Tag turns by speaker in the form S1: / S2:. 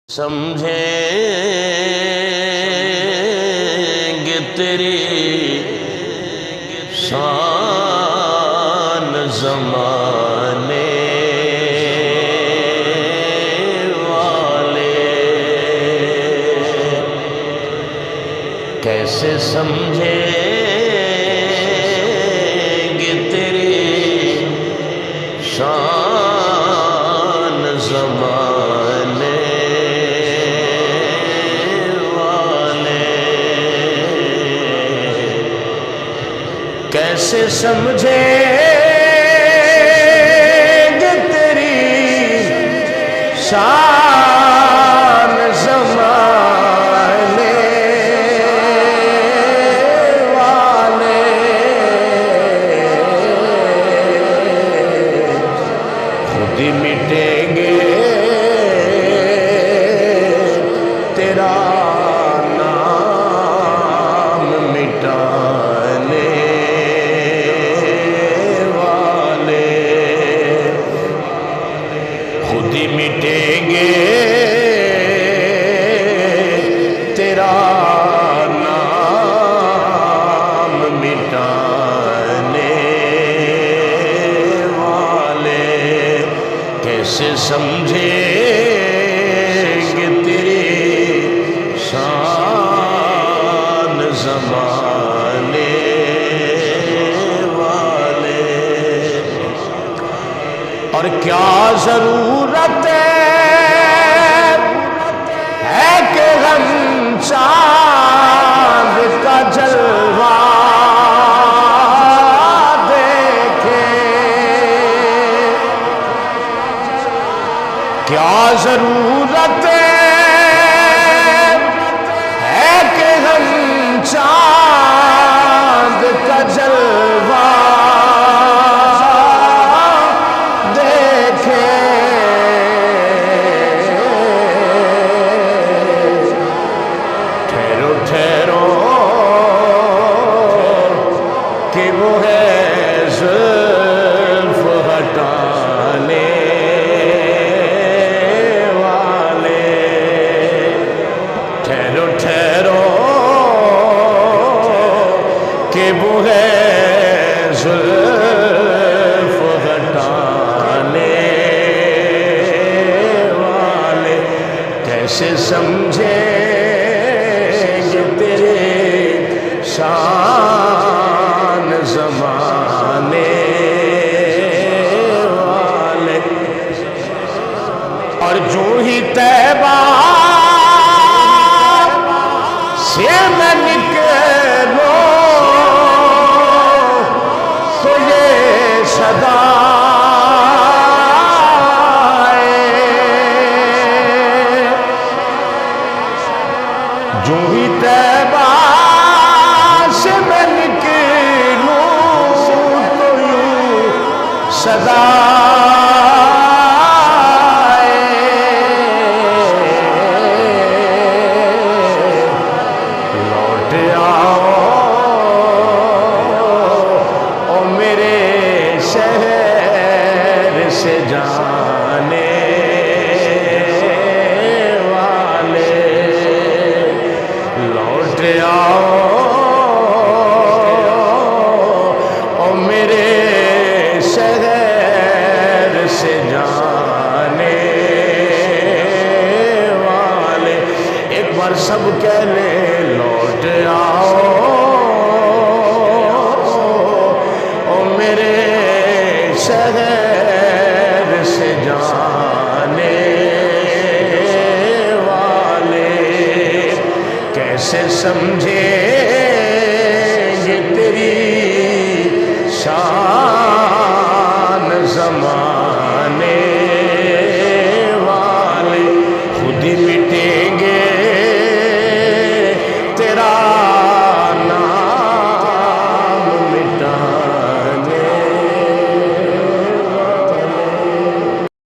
S1: سمجھیں گے تیری شان زمانے والے، کیسے سمجھیں گے تیری شان زمانے کیسے سمجھیں گے تیری شان زمانے والے، خود ہی مٹیں گے تیرا نام مٹانے مٹیں گے تیرا نام مٹانے والے، کیسے سمجھیں گے تیری شان زمانے والے، اور کیا ضرورت ہے کہ ہم چاند کا جلوہ دیکھیں، کیا ضرورت ہے کہ ہم چاند کا جلوہ کہ وہ ہے زلف ہٹانے والے، ٹھہرو ٹھہرو کہ وہ ہے زلف ہٹانے والے، کیسے سمجھیں گے تیرے شان زمانے والے، اور جو ہی طیبہ سے میں نکلوں تو یہ صدا جو ہی طیبہ سے میں نکلوں تو یوں صدا لوٹ آؤ او میرے شہر سے جانے آؤ او میرے شہر سے جانے والے، ایک بار سب کہہ لیں لوٹ آؤ او میرے شہر سے جانے والے، کیسے سمجھے